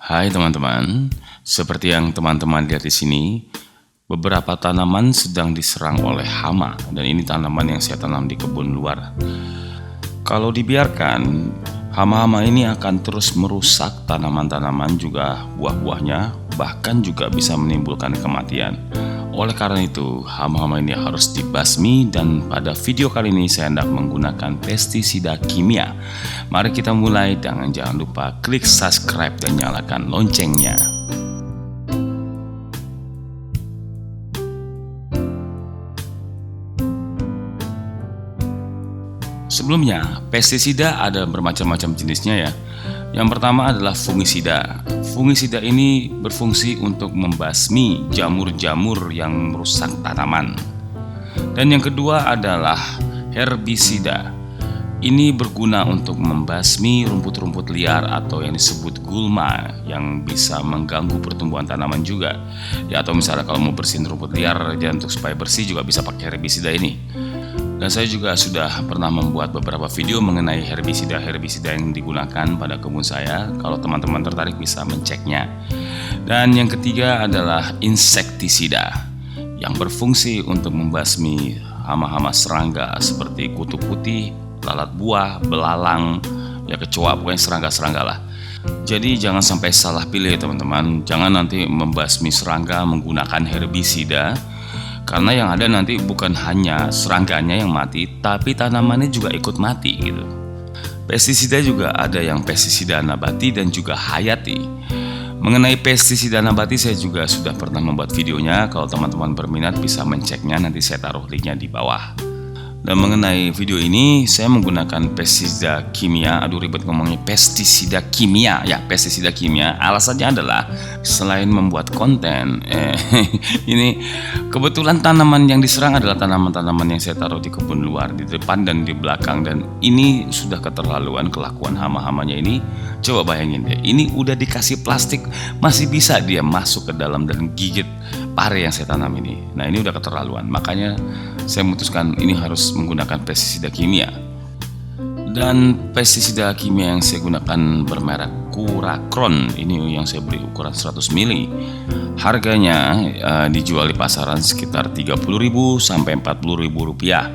Hai teman-teman, seperti yang teman-teman lihat di sini, beberapa tanaman sedang diserang oleh hama dan ini tanaman yang saya tanam di kebun luar. Kalau dibiarkan, hama-hama ini akan terus merusak tanaman-tanaman juga buah-buahnya, bahkan juga bisa menimbulkan kematian. Oleh karena itu, hama-hama ini harus dibasmi dan pada video kali ini saya hendak menggunakan pestisida kimia. Mari kita mulai dengan jangan lupa klik subscribe dan nyalakan loncengnya. Sebelumnya, pestisida ada bermacam-macam jenisnya ya. Yang pertama adalah fungisida. Fungisida ini berfungsi untuk membasmi jamur-jamur yang merusak tanaman. Dan yang kedua adalah herbisida. Ini berguna untuk membasmi rumput-rumput liar atau yang disebut gulma yang bisa mengganggu pertumbuhan tanaman juga. Ya, atau misalnya kalau mau bersihin rumput liar dan untuk supaya bersih juga bisa pakai herbisida ini. Dan saya juga sudah pernah membuat beberapa video mengenai herbisida-herbisida yang digunakan pada kebun saya. Kalau teman-teman tertarik bisa menceknya. Dan yang ketiga adalah insektisida yang berfungsi untuk membasmi hama-hama serangga seperti kutu putih, lalat buah, belalang, ya kecoa, pokoknya serangga-serangga lah. Jadi jangan sampai salah pilih teman-teman. Jangan nanti membasmi serangga menggunakan herbisida. Karena yang ada nanti bukan hanya serangganya yang mati, tapi tanamannya juga ikut mati gitu. Pestisida juga ada yang pestisida nabati dan juga hayati. Mengenai pestisida nabati saya juga sudah pernah membuat videonya. Kalau teman-teman berminat bisa menceknya, nanti saya taruh linknya di bawah. Dan mengenai video ini saya menggunakan pestisida kimia. Aduh ribet ngomongnya, pestisida kimia. Ya, pestisida kimia. Alasannya adalah selain membuat konten, ini kebetulan tanaman yang diserang adalah tanaman-tanaman yang saya taruh di kebun luar, di depan dan di belakang. Dan ini sudah keterlaluan kelakuan hama-hamanya ini. Coba bayangin deh, ini udah dikasih plastik masih bisa dia masuk ke dalam dan gigit pare yang saya tanam ini. Nah ini udah keterlaluan, makanya saya memutuskan ini harus menggunakan pestisida kimia. Dan pestisida kimia yang saya gunakan bermerek Kuracron. Ini yang saya beli ukuran 100 ml. Harganya dijual di pasaran sekitar 30.000 sampai 40.000 rupiah.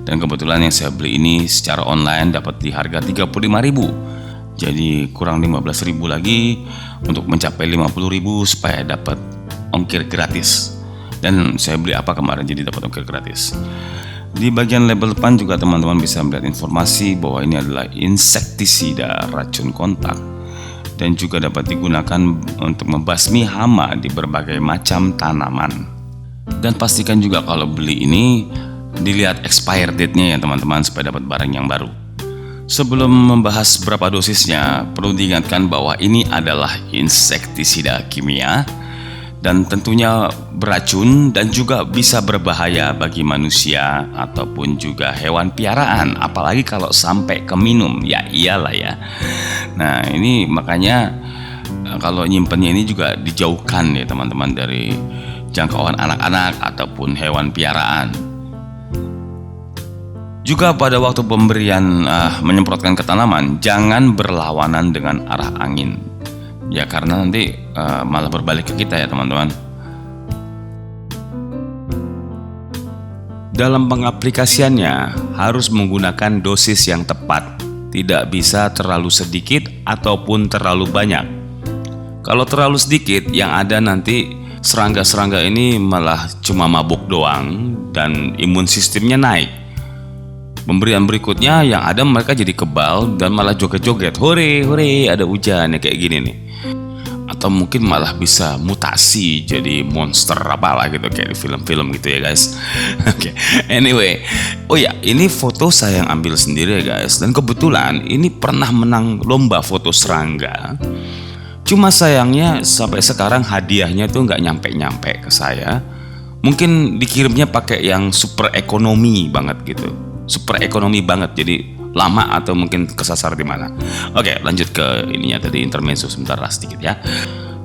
Dan kebetulan yang saya beli ini secara online dapat di harga 35.000. Jadi kurang 15.000 lagi untuk mencapai 50.000 supaya dapat ongkir gratis. Dan saya beli apa kemarin jadi dapat ongkir gratis. Di bagian label depan juga teman-teman bisa melihat informasi bahwa ini adalah insektisida racun kontak dan juga dapat digunakan untuk membasmi hama di berbagai macam tanaman. Dan pastikan juga kalau beli ini dilihat expired date-nya ya teman-teman supaya dapat barang yang baru. Sebelum membahas berapa dosisnya, perlu diingatkan bahwa ini adalah insektisida kimia dan tentunya beracun dan juga bisa berbahaya bagi manusia ataupun juga hewan piaraan, apalagi kalau sampai ke minum. Ya iyalah ya. Nah ini makanya kalau nyimpennya ini juga dijauhkan ya teman-teman dari jangkauan anak-anak ataupun hewan piaraan. Juga pada waktu pemberian menyemprotkan ke tanaman, jangan berlawanan dengan arah angin. Ya karena nanti malah berbalik ke kita ya teman-teman. Dalam pengaplikasiannya harus menggunakan dosis yang tepat. Tidak bisa terlalu sedikit ataupun terlalu banyak. Kalau terlalu sedikit, yang ada nanti serangga-serangga ini malah cuma mabuk doang dan imun sistemnya naik. Pemberian berikutnya yang ada mereka jadi kebal dan malah joget-joget, hore hore ada hujan ya kayak gini nih. Atau mungkin malah bisa mutasi jadi monster apalah gitu kayak di film-film gitu ya guys. Oke, anyway, oh ya ini foto saya yang ambil sendiri ya guys. Dan kebetulan ini pernah menang lomba foto serangga. Cuma sayangnya sampai sekarang hadiahnya tuh nggak nyampe-nyampe ke saya. Mungkin dikirimnya pakai yang super ekonomi banget gitu. Super ekonomi banget, jadi lama atau mungkin kesasar di mana. Oke, lanjut ke ininya tadi intermezzo sebentar lah sedikit ya.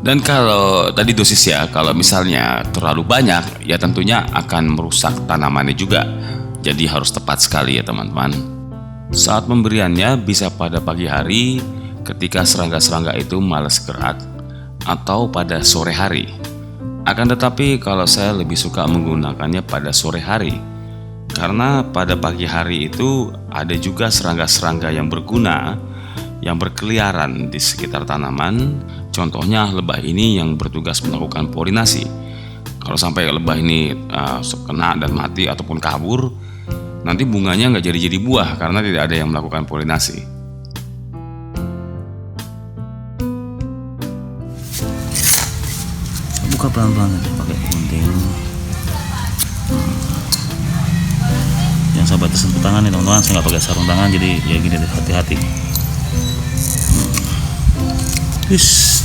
Dan kalau tadi dosis ya, kalau misalnya terlalu banyak ya tentunya akan merusak tanamannya juga. Jadi harus tepat sekali ya teman-teman. Saat pemberiannya bisa pada pagi hari ketika serangga-serangga itu malas gerak atau pada sore hari. Akan tetapi kalau saya lebih suka menggunakannya pada sore hari, karena pada pagi hari itu ada juga serangga-serangga yang berguna yang berkeliaran di sekitar tanaman. Contohnya lebah ini yang bertugas melakukan polinasi. Kalau sampai lebah ini kena dan mati ataupun kabur, nanti bunganya nggak jadi buah karena tidak ada yang melakukan polinasi. Buka pelan-pelan aja pakai gunting. Jangan sampai tersentuh tangan nih teman-teman. Saya nggak pakai sarung tangan, jadi ya gini deh, hati-hati.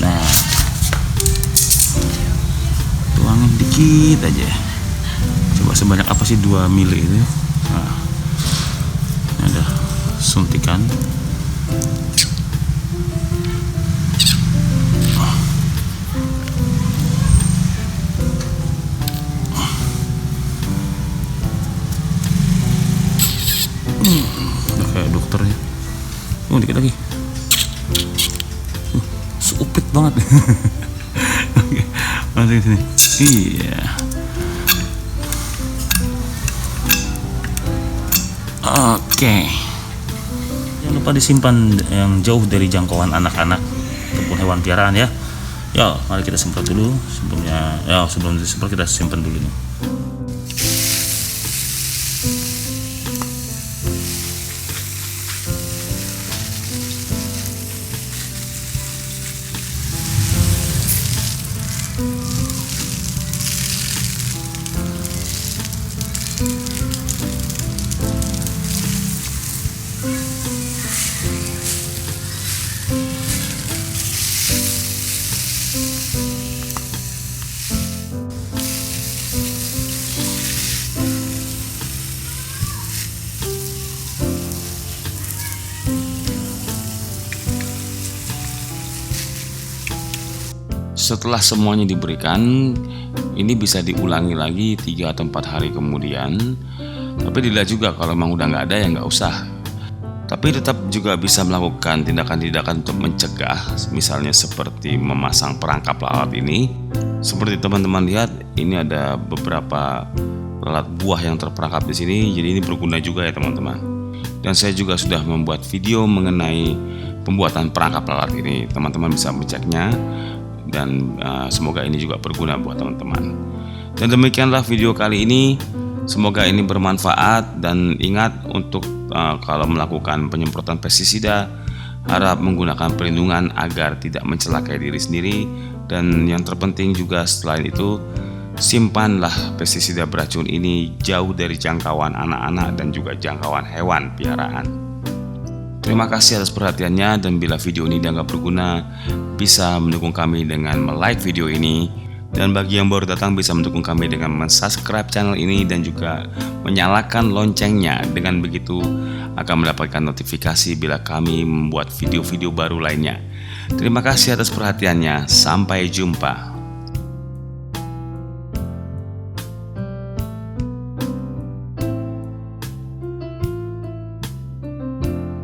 Nah, tuangin dikit aja. Coba sebanyak apa sih 2 mili itu? Nah, ini ada suntikan. Udah kayak dokter ya. Dikit lagi. Seupit banget. Oke, masuk ke sini. Iya. Oke. Jangan lupa disimpan yang jauh dari jangkauan anak-anak ataupun hewan piaraan ya. Ya, mari kita semprot dulu. Sebelum disemprot kita simpan dulu nih. Setelah semuanya diberikan, ini bisa diulangi lagi 3 atau 4 hari kemudian. Tapi dilihat juga kalau memang udah nggak ada ya nggak usah. Tapi tetap juga bisa melakukan tindakan-tindakan untuk mencegah, misalnya seperti memasang perangkap lalat ini. Seperti teman-teman lihat, ini ada beberapa lalat buah yang terperangkap di sini. Jadi ini berguna juga ya teman-teman. Dan saya juga sudah membuat video mengenai pembuatan perangkap lalat ini. Teman-teman bisa menceknya. Dan semoga ini juga berguna buat teman-teman. Dan demikianlah video kali ini. Semoga ini bermanfaat, dan ingat untuk kalau melakukan penyemprotan pestisida, harap menggunakan perlindungan agar tidak mencelakai diri sendiri. Dan yang terpenting juga selain itu, simpanlah pestisida beracun ini jauh dari jangkauan anak-anak dan juga jangkauan hewan piaraan. Terima kasih atas perhatiannya, dan bila video ini dianggap berguna, bisa mendukung kami dengan like video ini. Dan bagi yang baru datang bisa mendukung kami dengan subscribe channel ini dan juga menyalakan loncengnya. Dengan begitu akan mendapatkan notifikasi bila kami membuat video-video baru lainnya. Terima kasih atas perhatiannya. Sampai jumpa.